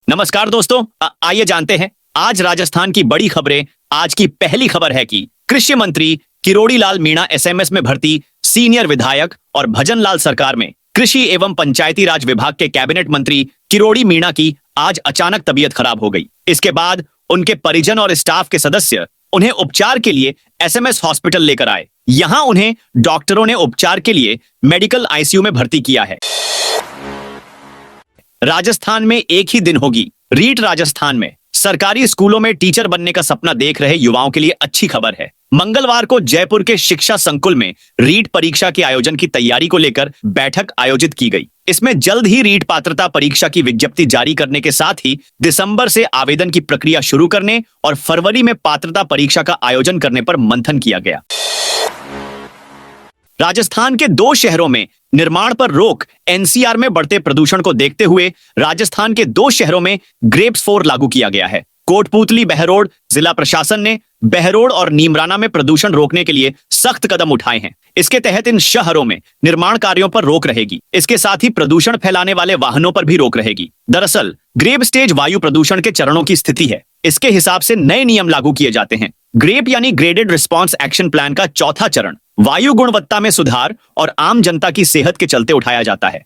नमस्कार दोस्तों, आइए जानते हैं आज राजस्थान की बड़ी खबरें। आज की पहली खबर है कि कृषि मंत्री किरोड़ी लाल मीणा एसएमएस में भर्ती सीनियर विधायक और भजन लाल सरकार में कृषि एवं पंचायती राज विभाग के कैबिनेट मंत्री किरोड़ी मीणा की आज अचानक तबीयत खराब हो गई। इसके बाद उनके परिजन और स्टाफ के सदस्य उन्हें उपचार के लिए एसएमएस हॉस्पिटल लेकर आए। यहां उन्हें डॉक्टरों ने उपचार के लिए मेडिकल आईसीयू में भर्ती किया है। राजस्थान में एक ही दिन होगी रीट। राजस्थान में सरकारी स्कूलों में टीचर बनने का सपना देख रहे युवाओं के लिए अच्छी खबर है। मंगलवार को जयपुर के शिक्षा संकुल में रीट परीक्षा के आयोजन की तैयारी को लेकर बैठक आयोजित की गई। इसमें जल्द ही रीट पात्रता परीक्षा की विज्ञप्ति जारी करने के साथ ही दिसंबर से आवेदन की प्रक्रिया शुरू करने और फरवरी में पात्रता परीक्षा का आयोजन करने पर मंथन किया गया। राजस्थान के 2 शहरों में निर्माण पर रोक। एनसीआर में बढ़ते प्रदूषण को देखते हुए राजस्थान के 2 शहरों में ग्रेप्स 4 लागू किया गया है। कोटपूतली बहरोड जिला प्रशासन ने बहरोड और नीमराना में प्रदूषण रोकने के लिए सख्त कदम उठाए हैं। इसके तहत इन शहरों में निर्माण कार्यों पर रोक रहेगी। इसके साथ ही प्रदूषण फैलाने वाले वाहनों पर भी रोक रहेगी। दरअसल ग्रेप स्टेज वायु प्रदूषण के चरणों की स्थिति है। इसके हिसाब से नए नियम लागू किए जाते हैं। ग्रेप यानी ग्रेडेड रिस्पॉन्स एक्शन प्लान का चौथा चरण वायु गुणवत्ता में सुधार और आम जनता की सेहत के चलते उठाया जाता है।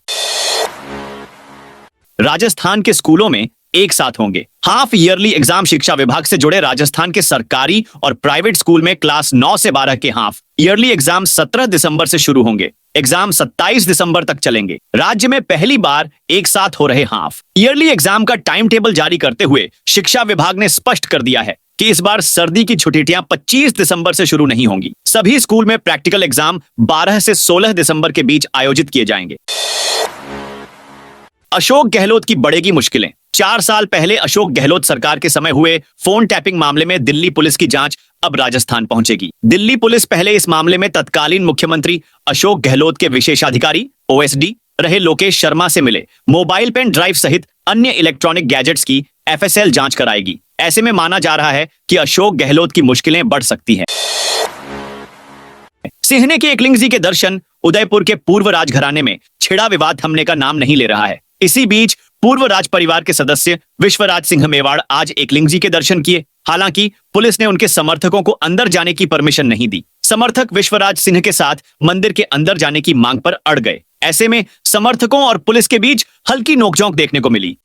राजस्थान के स्कूलों में एक साथ होंगे हाफ ईयरली एग्जाम। शिक्षा विभाग से जुड़े राजस्थान के सरकारी और प्राइवेट स्कूल में क्लास 9 से 12 के हाफ ईयरली एग्जाम 17 दिसंबर से शुरू होंगे। एग्जाम 27 दिसंबर तक चलेंगे। राज्य में पहली बार एक साथ हो रहे हाफ ईयरली एग्जाम का टाइम टेबल जारी करते हुए शिक्षा विभाग ने स्पष्ट कर दिया है कि इस बार सर्दी की छुट्टियां 25 दिसंबर से शुरू नहीं होंगी। सभी स्कूल में प्रैक्टिकल एग्जाम 12 से 16 दिसंबर के बीच आयोजित किए जाएंगे। अशोक गहलोत की बढ़ेगी मुश्किलें। 4 साल पहले अशोक गहलोत सरकार के समय हुए फोन टैपिंग मामले में दिल्ली पुलिस की जांच अब राजस्थान पहुंचेगी। दिल्ली पुलिस पहले इस मामले में तत्कालीन मुख्यमंत्री अशोक गहलोत के विशेषाधिकारी ओएसडी रहे लोकेश शर्मा से मिले मोबाइल पेन ड्राइव सहित अन्य इलेक्ट्रॉनिक गैजेट्स की एफएसएल जांच कराएगी। ऐसे में माना जा रहा है कि अशोक गहलोत की मुश्किलें बढ़ सकती हैं। सिहने के एकलिंग जी के दर्शन। उदयपुर के पूर्व राजघराने में छिड़ा विवाद थमने का नाम नहीं ले रहा है। इसी बीच पूर्व राज परिवार के सदस्य विश्वराज सिंह मेवाड़ आज एकलिंग जी के दर्शन किए। हालांकि पुलिस ने उनके समर्थकों को अंदर जाने की परमिशन नहीं दी। समर्थक विश्वराज सिंह के साथ मंदिर के अंदर जाने की मांग पर अड़ गए। ऐसे में समर्थकों और पुलिस के बीच हल्की नोकझोंक देखने को मिली।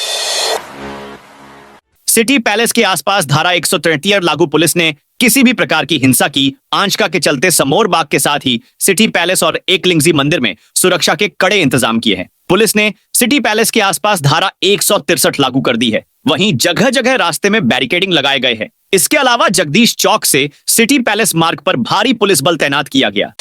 सिटी पैलेस के आसपास धारा 133 लागू। पुलिस ने किसी भी प्रकार की हिंसा की आशंका के चलते समोर बाग के साथ ही सिटी पैलेस और एकलिंगजी मंदिर में सुरक्षा के कड़े इंतजाम किए हैं। पुलिस ने सिटी पैलेस के आसपास धारा 163 लागू कर दी है। वहीं जगह जगह रास्ते में बैरिकेडिंग लगाए गए हैं। इसके अलावा जगदीश चौक से सिटी पैलेस मार्ग पर भारी पुलिस बल तैनात किया गया।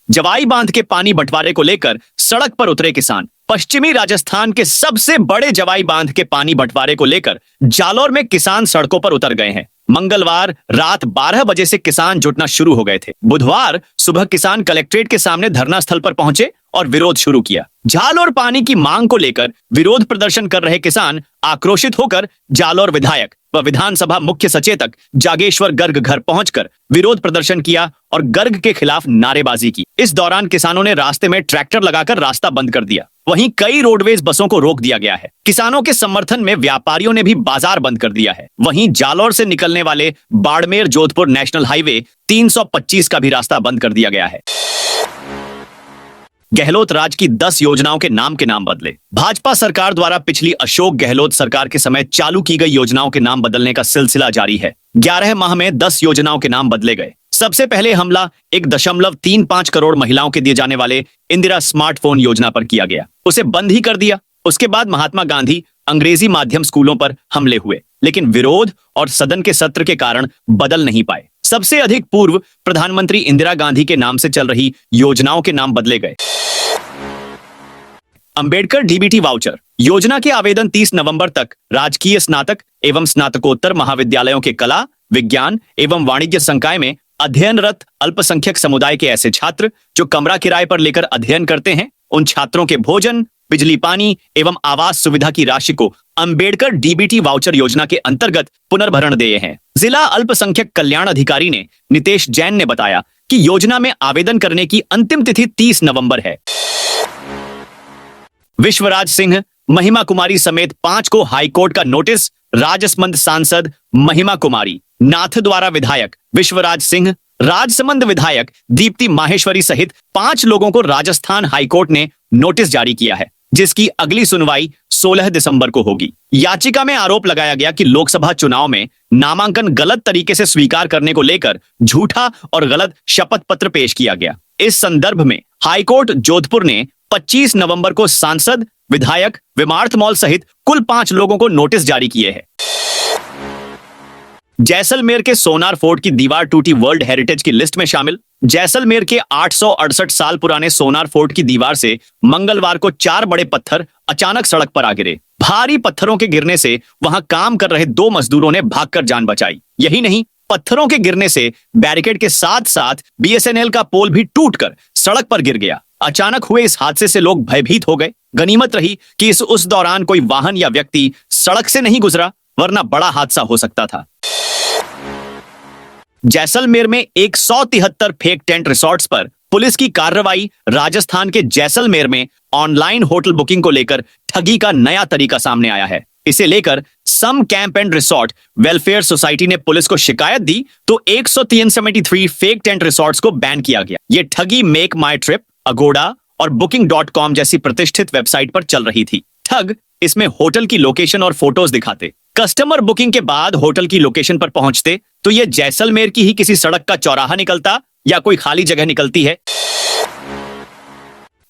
जवाई बांध के पानी बंटवारे को लेकर सड़क पर उतरे किसान। पश्चिमी राजस्थान के सबसे बड़े जवाई बांध के पानी बंटवारे को लेकर जालौर में किसान सड़कों पर उतर गए हैं। मंगलवार रात 12 बजे से किसान जुटना शुरू हो गए थे। बुधवार सुबह किसान कलेक्ट्रेट के सामने धरना स्थल पर पहुंचे और विरोध शुरू किया। जालौर पानी की मांग को लेकर विरोध प्रदर्शन कर रहे किसान आक्रोशित होकर जालौर विधायक व विधानसभा मुख्य सचेतक जागेश्वर गर्ग घर पहुंचकर विरोध प्रदर्शन किया और गर्ग के खिलाफ नारेबाजी की। इस दौरान किसानों ने रास्ते में ट्रैक्टर लगाकर रास्ता बंद कर दिया। वहीं कई रोडवेज बसों को रोक दिया गया है। किसानों के समर्थन में व्यापारियों ने भी बाजार बंद कर दिया है। वहीं जालौर से निकलने वाले बाड़मेर जोधपुर नेशनल हाईवे 325 का भी रास्ता बंद कर दिया गया है। गहलोत राज की 10 योजनाओं के नाम बदले। भाजपा सरकार द्वारा पिछली अशोक गहलोत सरकार के समय चालू की गई योजनाओं के नाम बदलने का सिलसिला जारी है। 11 माह में 10 योजनाओं के नाम बदले गए। सबसे पहले हमला 1.35 करोड़ महिलाओं के दिए जाने वाले इंदिरा स्मार्टफोन योजना पर किया गया। उसे बंद ही कर दिया। उसके बाद महात्मा गांधी अंग्रेजी माध्यम स्कूलों पर हमले हुए, लेकिन विरोध और सदन के सत्र के कारण बदल नहीं पाए। सबसे अधिक पूर्व प्रधानमंत्री इंदिरा गांधी के नाम से चल रही योजनाओं के नाम बदले गए। अंबेडकर डीबीटी वाउचर योजना के आवेदन 30 नवंबर तक राजकीय स्नातक एवं स्नातकोत्तर महाविद्यालयों के कला, विज्ञान एवं वाणिज्य संकाय में अध्ययनरत अल्पसंख्यक समुदाय के ऐसे छात्र जो कमरा किराए पर लेकर अध्ययन करते हैं, उन छात्रों के भोजन, बिजली पानी एवं आवास सुविधा की राशि को अंबेडकर डीबीटी वाउचर योजना के अंतर्गत पुनर्भरण दिए हैं। जिला अल्पसंख्यक कल्याण अधिकारी ने नितेश जैन ने बताया कि योजना में आवेदन करने की अंतिम तिथि 30 नवंबर है। विश्वराज सिंह महिमा कुमारी समेत 5 को हाईकोर्ट का नोटिस। राजसमंद सांसद महिमा कुमारी, नाथद्वारा विधायक विश्वराज सिंह, राजसमंद विधायक दीप्ति माहेश्वरी सहित 5 लोगों को राजस्थान हाईकोर्ट ने नोटिस जारी किया है, जिसकी अगली सुनवाई 16 दिसंबर को होगी। याचिका में आरोप लगाया गया कि लोकसभा चुनाव में नामांकन गलत तरीके से स्वीकार करने को लेकर झूठा और गलत शपथ पत्र पेश किया गया। इस संदर्भ में हाईकोर्ट जोधपुर ने 25 नवंबर को सांसद, विधायक विमार्थ मॉल सहित कुल 5 लोगों को नोटिस जारी किए हैं। जैसलमेर के सोनार फोर्ट की दीवार टूटी, वर्ल्ड हेरिटेज की लिस्ट में शामिल। जैसलमेर के 868 साल पुराने सोनार फोर्ट की दीवार से मंगलवार को 4 बड़े पत्थर अचानक सड़क पर आ गिरे। भारी पत्थरों के गिरने से वहां काम कर रहे 2 मजदूरों ने भागकर जान बचाई। यही नहीं, पत्थरों के गिरने से बैरिकेड के साथ साथ बीएसएनएल का पोल भी टूटकर सड़क पर गिर गया। अचानक हुए इस हादसे से लोग भयभीत हो गए। गनीमत रही कि उस दौरान कोई वाहन या व्यक्ति सड़क से नहीं गुजरा, वरना बड़ा हादसा हो सकता था। जैसलमेर में 173 फेक टेंट रिसोर्ट्स पर पुलिस की कार्रवाई। राजस्थान के जैसलमेर में ऑनलाइन होटल बुकिंग को लेकर ठगी का नया तरीका सामने आया है। इसे लेकर Sam camp and resort welfare society ने पुलिस को शिकायत दी तो 173 फेक टेंट रिसोर्ट्स को बैन किया गया। ये ठगी मेक माई ट्रिप, अगोड़ा और booking.com जैसी प्रतिष्ठित वेबसाइट पर चल रही थी। ठग इसमें होटल की लोकेशन और फोटोज दिखाते। कस्टमर बुकिंग के बाद होटल की लोकेशन पर पहुंचते तो यह जैसलमेर की ही किसी सड़क का चौराहा निकलता या कोई खाली जगह निकलती है।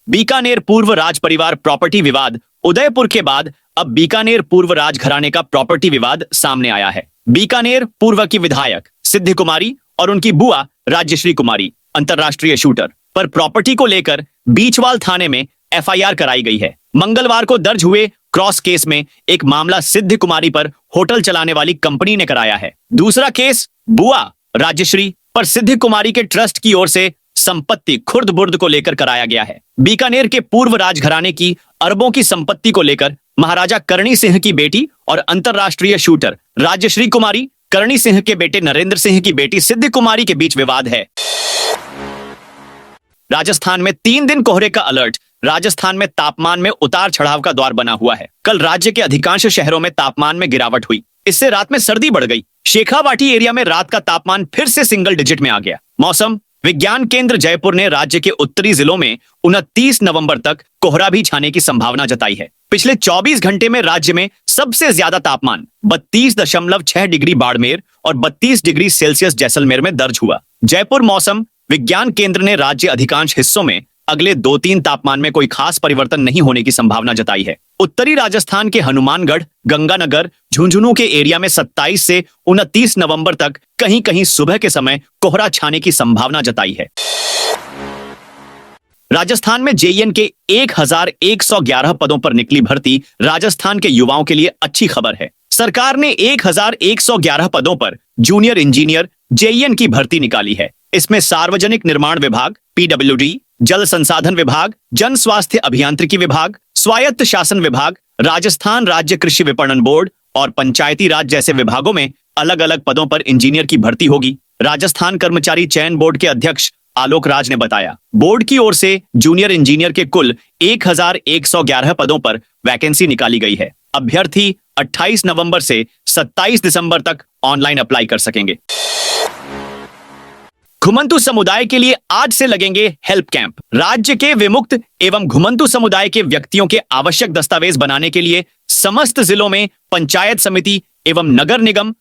बीकानेर पूर्व राज परिवार प्रॉपर्टी विवाद। उदयपुर के बाद अब बीकानेर पूर्व राज घराने का प्रॉपर्टी विवाद सामने आया है। बीकानेर पूर्व की विधायक सिद्धि कुमारी और उनकी बुआ राज्यश्री कुमारी अंतरराष्ट्रीय शूटर पर प्रॉपर्टी को लेकर बीचवाल थाने में एफआईआर कराई गई है। मंगलवार को दर्ज हुए क्रॉस केस में एक मामला सिद्धि कुमारी पर होटल चलाने वाली कंपनी ने कराया है। दूसरा केस बुआ राज्यश्री पर सिद्धि कुमारी के ट्रस्ट की ओर से संपत्ति खुर्द बुर्द को लेकर कराया गया है। बीकानेर के पूर्व राजघराने की अरबों की संपत्ति को लेकर महाराजा करणी सिंह की बेटी और अंतरराष्ट्रीय शूटर राज्यश्री कुमारी, करणी सिंह के बेटे नरेंद्र सिंह की बेटी सिद्धि कुमारी के बीच विवाद है। राजस्थान में 3 दिन कोहरे का अलर्ट। राजस्थान में तापमान में उतार चढ़ाव का दौर बना हुआ है। कल राज्य के अधिकांश शहरों में तापमान में गिरावट हुई। इससे रात में सर्दी बढ़ गई। शेखावाटी एरिया में रात का तापमान फिर से सिंगल डिजिट में आ गया। मौसम विज्ञान केंद्र जयपुर ने राज्य के उत्तरी जिलों में 29 नवंबर तक कोहरा भी छाने की संभावना जताई है। पिछले 24 घंटे में राज्य में सबसे ज्यादा तापमान 32.6 डिग्री बाड़मेर और 32 डिग्री सेल्सियस जैसलमेर में दर्ज हुआ। जयपुर मौसम विज्ञान केंद्र ने राज्य अधिकांश हिस्सों में अगले 2-3 तापमान में कोई खास परिवर्तन नहीं होने की संभावना जताई है। उत्तरी राजस्थान के हनुमानगढ़, गंगानगर, झुंझुनू के एरिया में 27 से 29 नवंबर तक कहीं कहीं सुबह के समय कोहरा छाने की संभावना जताई है। राजस्थान में जेईएन के 1111 पदों पर निकली भर्ती। राजस्थान के युवाओं के लिए अच्छी खबर है। सरकार ने 1111 पदों पर जूनियर इंजीनियर जेईएन की भर्ती निकाली है। इसमें सार्वजनिक निर्माण विभाग, पीडब्ल्यूडी, जल संसाधन विभाग, जन स्वास्थ्य अभियांत्रिकी विभाग, स्वायत्त शासन विभाग, राजस्थान राज्य कृषि विपणन बोर्ड और पंचायती राज जैसे विभागों में अलग अलग पदों पर इंजीनियर की भर्ती होगी। राजस्थान कर्मचारी चयन बोर्ड के अध्यक्ष आलोक राज ने बताया, बोर्ड की ओर से जूनियर इंजीनियर के कुल 1111 पदों पर वैकेंसी निकाली गई है। अभ्यर्थी 28 नवंबर से 27 दिसंबर तक ऑनलाइन अप्लाई कर सकेंगे। घुमंतु समुदाय के लिए आज से लगेंगे हेल्प कैंप। राज्य के विमुक्त एवं घुमंतु समुदाय के व्यक्तियों के आवश्यक दस्तावेज बनाने के लिए समस्त जिलों में पंचायत समिति एवं नगर निगम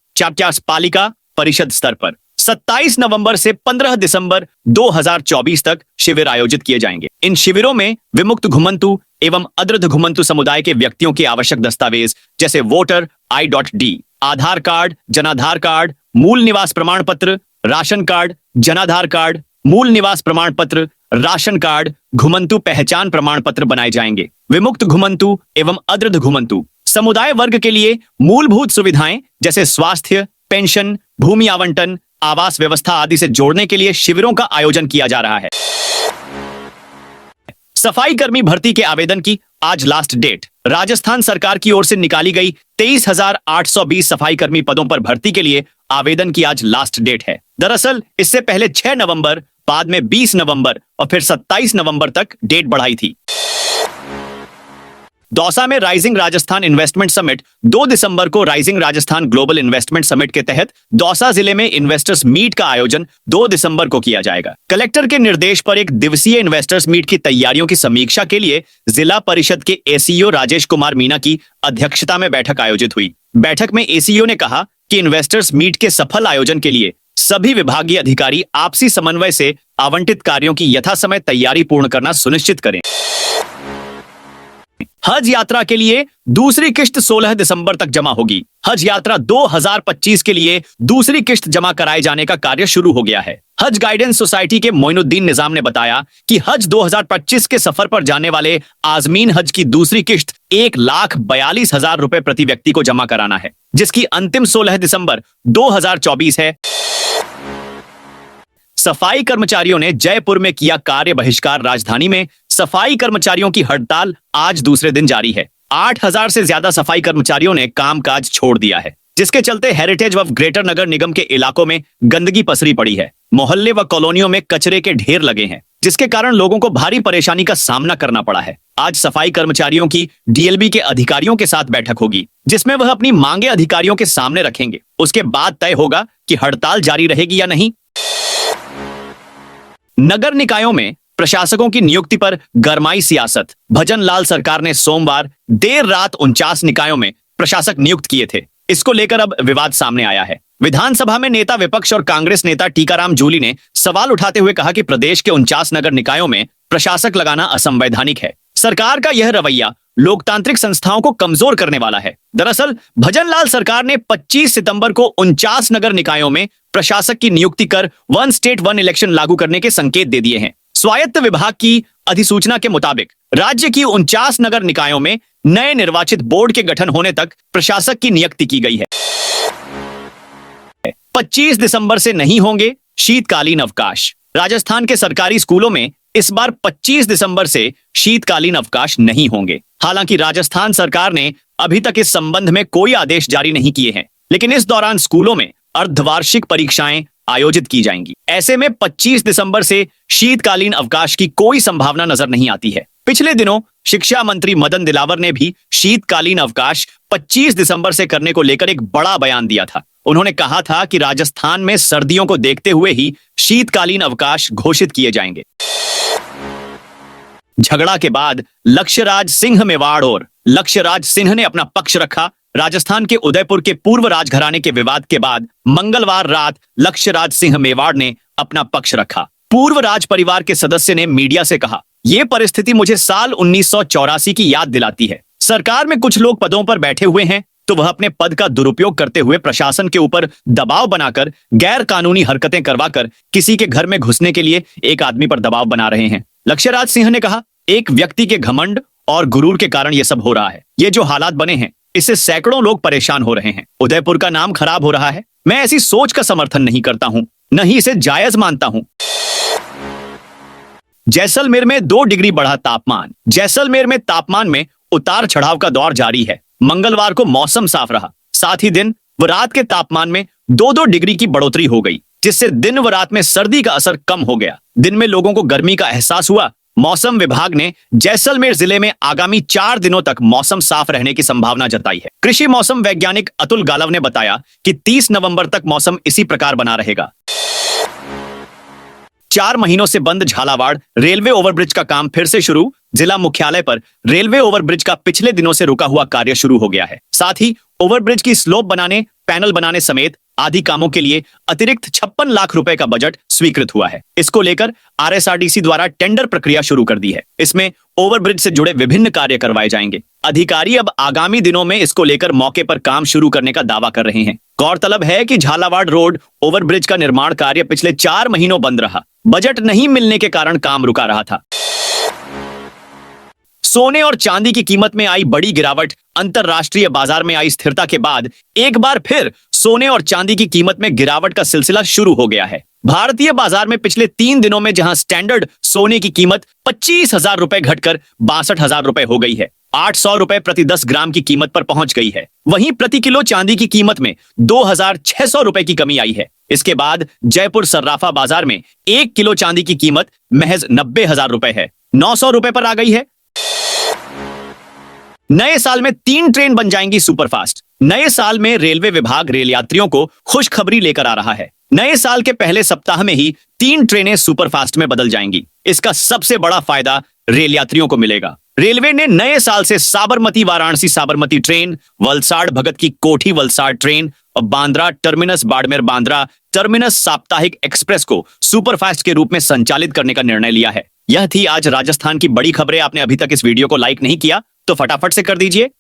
पालिका परिषद स्तर पर 27 नवंबर से 15 दिसंबर 2024 तक शिविर आयोजित किए जाएंगे। इन शिविरों में विमुक्त घुमंतु एवं अदृध घुमंतु समुदाय के व्यक्तियों के आवश्यक दस्तावेज जैसे वोटर आई.डी, आधार कार्ड, जनाधार कार्ड, मूल निवास प्रमाण पत्र, राशन कार्ड, जनाधार कार्ड, मूल निवास प्रमाण पत्र, राशन कार्ड, घुमंतु पहचान प्रमाण पत्र बनाए जाएंगे। विमुक्त घुमंतु एवं अदृध घुमंतु समुदाय वर्ग के लिए मूलभूत सुविधाएं जैसे स्वास्थ्य, पेंशन, भूमि आवंटन, आवास व्यवस्था आदि से जोड़ने के लिए शिविरों का आयोजन किया जा रहा है। सफाई कर्मी भर्ती के आवेदन की आज लास्ट डेट। राजस्थान सरकार की ओर से निकाली गई 23,820 सफाई कर्मी पदों पर भर्ती के लिए आवेदन की आज लास्ट डेट है। दरअसल इससे पहले 6 नवंबर, बाद में 20 नवंबर और फिर 27 नवंबर तक डेट बढ़ाई थी। दौसा में राइजिंग राजस्थान इन्वेस्टमेंट समिट 2 दिसंबर को rising Rajasthan global investment summit के तहत दौसा जिले में इन्वेस्टर्स मीट का आयोजन 2 दिसंबर को किया जाएगा। कलेक्टर के निर्देश पर एक दिवसीय इन्वेस्टर्स मीट की तैयारियों की समीक्षा के लिए जिला परिषद के एसीईओ राजेश कुमार मीना की अध्यक्षता में बैठक आयोजित हुई। बैठक में एसीईओ ने कहा कि इन्वेस्टर्स मीट के सफल आयोजन के लिए सभी विभागीय अधिकारी आपसी समन्वय से आवंटित कार्यों की यथासमय तैयारी पूर्ण करना सुनिश्चित करें। हज यात्रा के लिए दूसरी किश्त 16 दिसंबर तक जमा होगी। हज यात्रा 2025 के लिए दूसरी किश्त जमा कराए जाने का कार्य शुरू हो गया है। हज गाइडेंस सोसाइटी के मोइनुद्दीन निजाम ने बताया कि हज 2025 के सफर पर जाने वाले आजमीन हज की दूसरी किश्त 1,42,000 रुपए प्रति व्यक्ति को जमा कराना है, जिसकी अंतिम 16 दिसंबर 2024 है। सफाई कर्मचारियों ने जयपुर में किया कार्य बहिष्कार। राजधानी में सफाई कर्मचारियों की हड़ताल आज दूसरे दिन जारी है। 8,000 से ज्यादा सफाई कर्मचारियों ने कामकाज छोड़ दिया है, जिसके चलते हेरिटेज व ग्रेटर नगर निगम के इलाकों में गंदगी पसरी पड़ी है। मोहल्ले व कॉलोनियों में कचरे के ढेर लगे हैं, जिसके कारण लोगों को भारी परेशानी का सामना करना पड़ा है। आज सफाई कर्मचारियों की डीएलबी के अधिकारियों के साथ बैठक होगी, जिसमें वह अपनी मांगे अधिकारियों के सामने रखेंगे। उसके बाद तय होगा कि हड़ताल जारी रहेगी या नहीं। नगर निकायों में प्रशासकों की नियुक्ति पर गरमाई सियासत। भजन लाल सरकार ने सोमवार देर रात 49 निकायों में प्रशासक नियुक्त किए थे। इसको लेकर अब विवाद सामने आया है। विधानसभा में नेता विपक्ष और कांग्रेस नेता टीकाराम जूली ने सवाल उठाते हुए कहा कि प्रदेश के 49 नगर निकायों में प्रशासक लगाना असंवैधानिक है। सरकार का यह रवैया लोकतांत्रिक संस्थाओं को कमजोर करने वाला है। दरअसल भजन लाल सरकार ने 25 सितंबर को 49 नगर निकायों में प्रशासक की नियुक्ति कर 1 स्टेट 1 इलेक्शन लागू करने के संकेत दे दिए हैं। स्वायत्त विभाग की अधिसूचना के मुताबिक राज्य की 49 नगर निकायों में नए निर्वाचित बोर्ड के गठन होने तक प्रशासक की नियुक्ति की गई है। 25 दिसंबर से नहीं होंगे शीतकालीन अवकाश। राजस्थान के सरकारी स्कूलों में इस बार 25 दिसंबर से शीतकालीन अवकाश नहीं होंगे। हालांकि राजस्थान सरकार ने अभी तक इस संबंध में कोई आदेश जारी नहीं किए हैं, लेकिन इस दौरान स्कूलों में अर्धवार्षिक परीक्षाएं आयोजित की जाएंगी। ऐसे में 25 दिसंबर से शीतकालीन अवकाश की कोई संभावना नजर नहीं आती है। पिछले दिनों शिक्षा मंत्री मदन दिलावर ने भी शीतकालीन अवकाश 25 दिसंबर से करने को लेकर एक बड़ा बयान दिया था। उन्होंने कहा था कि राजस्थान में सर्दियों को देखते हुए ही शीतकालीन अवकाश घोषित किए जाएंगे। झगड़ा के बाद लक्ष्यराज सिंह मेवाड़ और लक्ष्यराज सिंह ने अपना पक्ष रखा। राजस्थान के उदयपुर के पूर्व राजघराने के विवाद के बाद मंगलवार रात लक्ष्यराज सिंह मेवाड़ ने अपना पक्ष रखा। पूर्व राज परिवार के सदस्य ने मीडिया से कहा, यह परिस्थिति मुझे साल 1984 की याद दिलाती है। सरकार में कुछ लोग पदों पर बैठे हुए हैं तो वह अपने पद का दुरुपयोग करते हुए प्रशासन के ऊपर दबाव बनाकर गैर कानूनी हरकतें करवाकर किसी के घर में घुसने के लिए एक आदमी पर दबाव बना रहे हैं। लक्ष्यराज सिंह ने कहा, एक व्यक्ति के घमंड और गुरूर के कारण यह सब हो रहा है। ये जो हालात बने हैं इससे सैकड़ों लोग परेशान हो रहे हैं। उदयपुर का नाम खराब हो रहा है। मैं ऐसी सोच का समर्थन नहीं करता हूं, न ही इसे जायज मानता हूं। जैसलमेर में 2 डिग्री बढ़ा तापमान। जैसलमेर में तापमान में उतार चढ़ाव का दौर जारी है। मंगलवार को मौसम साफ रहा, साथ ही दिन व रात के तापमान में 2-2 डिग्री की बढ़ोतरी हो गई, जिससे दिन व रात में सर्दी का असर कम हो गया। दिन में लोगों को गर्मी का एहसास हुआ। मौसम विभाग ने जैसलमेर जिले में आगामी 4 दिनों तक मौसम साफ रहने की संभावना जताई है। कृषि मौसम वैज्ञानिक अतुल गालव ने बताया कि 30 नवंबर तक मौसम इसी प्रकार बना रहेगा। 4 महीनों से बंद झालावाड़ रेलवे ओवरब्रिज का काम फिर से शुरू। जिला मुख्यालय पर रेलवे ओवरब्रिज का पिछले दिनों से रुका हुआ कार्य शुरू हो गया है। साथ ही ओवरब्रिज की स्लोप बनाने, पैनल बनाने समेत आदि कामों के लिए अतिरिक्त 56 लाख रुपए का बजट स्वीकृत हुआ है। इसको लेकर आरएसआरटीसी द्वारा टेंडर प्रक्रिया शुरू कर दी है। इसमें ओवरब्रिज से जुड़े विभिन्न कार्य करवाए जाएंगे। अधिकारी अब आगामी दिनों में इसको लेकर मौके पर काम शुरू करने का दावा कर रहे हैं। गौरतलब है कि झालावाड़ रोड ओवरब्रिज का निर्माण कार्य पिछले 4 महीनों बंद रहा। बजट नहीं मिलने के कारण काम रुका रहा था। सोने और चांदी की कीमत में आई बड़ी गिरावट। अंतरराष्ट्रीय बाजार में आई स्थिरता के बाद एक बार फिर सोने और चांदी की कीमत में गिरावट का सिलसिला शुरू हो गया है। भारतीय बाजार में पिछले 3 दिनों में जहां स्टैंडर्ड सोने की कीमत 25,000 रुपए घटकर 62,000 रुपए हो गई है, 800 रुपए प्रति 10 ग्राम की कीमत पर पहुंच गई है। वहीं प्रति किलो चांदी की कीमत में 2,600 रुपए की कमी आई है। इसके बाद जयपुर सर्राफा बाजार में 1 किलो चांदी की कीमत महज 90,000 रुपए है, 900 रुपए पर आ गई है। नए साल में 3 ट्रेन बन जाएंगी सुपरफास्ट। नए साल में रेलवे विभाग रेल यात्रियों को खुशखबरी लेकर आ रहा है। नए साल के पहले सप्ताह में ही 3 ट्रेनें सुपरफास्ट में बदल जाएंगी। इसका सबसे बड़ा फायदा रेल यात्रियों को मिलेगा। रेलवे ने नए साल से साबरमती वाराणसी साबरमती ट्रेन, वलसाड भगत की कोठी वलसाड ट्रेन और बांद्रा टर्मिनस बाड़मेर बांद्रा टर्मिनस साप्ताहिक एक्सप्रेस को सुपरफास्ट के रूप में संचालित करने का निर्णय लिया है। यह थी आज राजस्थान की बड़ी खबरें। आपने अभी तक इस वीडियो को लाइक नहीं किया तो फटाफट से कर दीजिए।